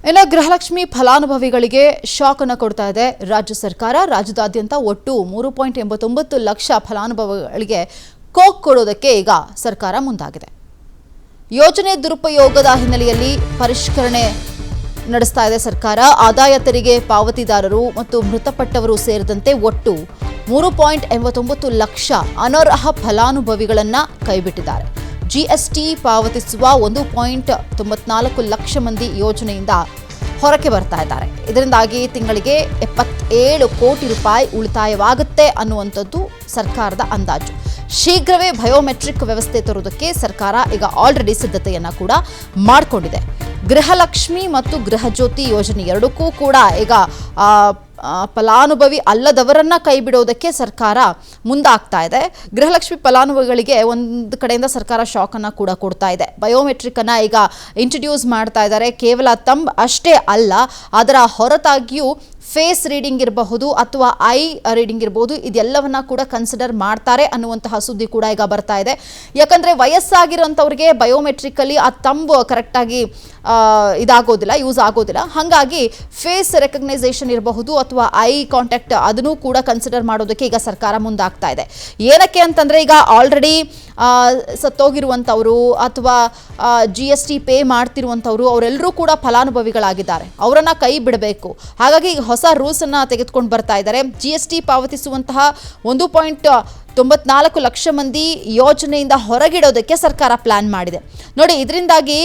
ಇನ್ನು ಗೃಹಲಕ್ಷ್ಮಿ ಫಲಾನುಭವಿಗಳಿಗೆ ಶಾಕ್ ಅನ್ನು ಕೊಡ್ತಾ ಇದೆ ರಾಜ್ಯ ಸರ್ಕಾರ. ರಾಜ್ಯದಾದ್ಯಂತ ಒಟ್ಟು 3.89 ಲಕ್ಷ ಫಲಾನುಭವಿಗಳಿಗೆ ಕೋಕ್ ಕೊಡೋದಕ್ಕೆ ಈಗ ಸರ್ಕಾರ ಮುಂದಾಗಿದೆ. ಯೋಜನೆ ದುರುಪಯೋಗದ ಹಿನ್ನೆಲೆಯಲ್ಲಿ ಪರಿಷ್ಕರಣೆ ನಡೆಸ್ತಾ ಇದೆ ಸರ್ಕಾರ. ಆದಾಯ ತೆರಿಗೆ ಪಾವತಿದಾರರು ಮತ್ತು ಮೃತಪಟ್ಟವರು ಸೇರಿದಂತೆ ಒಟ್ಟು 3.89 ಲಕ್ಷ ಅನರ್ಹ ಫಲಾನುಭವಿಗಳನ್ನು ಕೈಬಿಟ್ಟಿದ್ದಾರೆ. ಜಿಎಸ್ಟಿ ಪಾವತಿಸುವ 1.94 ಲಕ್ಷ ಮಂದಿ ಯೋಜನೆಯಿಂದ ಹೊರಕ್ಕೆ ಬರ್ತಾ ಇದ್ದಾರೆ. ಇದರಿಂದಾಗಿ ತಿಂಗಳಿಗೆ 77 ಕೋಟಿ ರೂಪಾಯಿ ಉಳಿತಾಯವಾಗುತ್ತೆ ಅನ್ನುವಂಥದ್ದು ಸರ್ಕಾರದ ಅಂದಾಜು. ಶೀಘ್ರವೇ ಬಯೋಮೆಟ್ರಿಕ್ ವ್ಯವಸ್ಥೆ ತರುವುದಕ್ಕೆ ಸರ್ಕಾರ ಈಗ ಆಲ್ರೆಡಿ ಸಿದ್ಧತೆಯನ್ನು ಕೂಡ ಮಾಡಿಕೊಂಡಿದೆ. ಗೃಹಲಕ್ಷ್ಮಿ ಮತ್ತು ಗೃಹಜ್ಯೋತಿ ಯೋಜನೆ ಎರಡಕ್ಕೂ ಕೂಡ ಈಗ ಫಲಾನುಭವಿ ಅಲ್ಲದವರನ್ನ ಕೈ ಬಿಡೋದಕ್ಕೆ ಸರ್ಕಾರ ಮುಂದಾಗ್ತಾ ಇದೆ. ಗೃಹಲಕ್ಷ್ಮಿ ಫಲಾನುಭವಿಗಳಿಗೆ ಒಂದು ಕಡೆಯಿಂದ ಸರ್ಕಾರ ಶಾಕ್ ಅನ್ನ ಕೂಡ ಕೊಡ್ತಾ ಇದೆ. ಬಯೋಮೆಟ್ರಿಕ್ ಅನ್ನ ಈಗ ಇಂಟ್ರೊಡ್ಯೂಸ್ ಮಾಡ್ತಾ ಇದ್ದಾರೆ. ಕೇವಲ ಥಂಬ್ ಅಷ್ಟೇ ಅಲ್ಲ, ಅದರ ಹೊರತಾಗಿಯೂ ಫೇಸ್ ರೀಡಿಂಗ್ ಇರಬಹುದು ಅಥವಾ ಐ ರೀಡಿಂಗ್ ಇರಬಹುದು, ಇದೆಲ್ಲವನ್ನ ಕೂಡ ಕನ್ಸಿಡರ್ ಮಾಡ್ತಾರೆ ಅನ್ನುವಂತಹ ಸುದ್ದಿ ಕೂಡ ಈಗ ಬರ್ತಾ ಇದೆ. ಯಾಕಂದ್ರೆ ವಯಸ್ಸಾಗಿರೋಂಥವ್ರಿಗೆ ಬಯೋಮೆಟ್ರಿಕಲ್ಲಿ ಆ ಥಂಬ್ ಕರೆಕ್ಟಾಗಿ ಇದಾಗೋದಿಲ್ಲ, ಯೂಸ್ ಆಗೋದಿಲ್ಲ. ಹಾಗಾಗಿ ಫೇಸ್ ರೆಕಗ್ನೈಸೇಷನ್ ಇರಬಹುದು ಅಥವಾ ಐ ಕಾಂಟ್ಯಾಕ್ಟ್ ಅದನ್ನು ಕೂಡ ಕನ್ಸಿಡರ್ ಮಾಡೋದಕ್ಕೆ ಈಗ ಸರ್ಕಾರ ಮುಂದಾಗ್ತಾ ಇದೆ. ಏನಕ್ಕೆ ಅಂತಂದ್ರೆ ಈಗ ಆಲ್ರೆಡಿ ಸತ್ತೋಗಿರುವಂಥವರು ಅಥವಾ GST ಪೇ ಮಾಡ್ತಿರುವಂಥವ್ರು ಅವರೆಲ್ಲರೂ ಕೂಡ ಫಲಾನುಭವಿಗಳಾಗಿದ್ದಾರೆ. ಅವರನ್ನ ಕೈ ಬಿಡಬೇಕು. ಹಾಗಾಗಿ ಹೊಸ ರೂಲ್ಸ್ ಅನ್ನ ತೆಗೆದುಕೊಂಡು ಬರ್ತಾ ಇದ್ದಾರೆ. GST ಪಾವತಿಸುವಂತಹ 1.94 ಲಕ್ಷ ಮಂದಿ ಯೋಜನೆಯಿಂದ ಹೊರಗಿಡೋದಕ್ಕೆ ಸರ್ಕಾರ ಪ್ಲಾನ್ ಮಾಡಿದೆ. ನೋಡಿ, ಇದರಿಂದಾಗಿ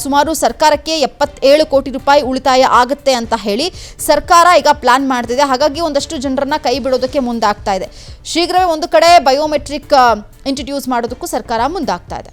ಸುಮಾರು ಸರ್ಕಾರಕ್ಕೆ 77 ಕೋಟಿ ರೂಪಾಯಿ ಉಳಿತಾಯ ಆಗುತ್ತೆ ಅಂತ ಹೇಳಿ ಸರ್ಕಾರ ಈಗ ಪ್ಲಾನ್ ಮಾಡ್ತಿದೆ. ಹಾಗಾಗಿ ಒಂದಷ್ಟು ಜನರನ್ನ ಕೈ ಬಿಡೋದಕ್ಕೆ ಮುಂದಾಗ್ತಾ ಇದೆ. ಶೀಘ್ರವೇ ಒಂದು ಕಡೆ ಬಯೋಮೆಟ್ರಿಕ್ ಇಂಟ್ರೊಡ್ಯೂಸ್ ಮಾಡೋದಕ್ಕೂ ಸರ್ಕಾರ ಮುಂದಾಗ್ತಾ ಇದೆ.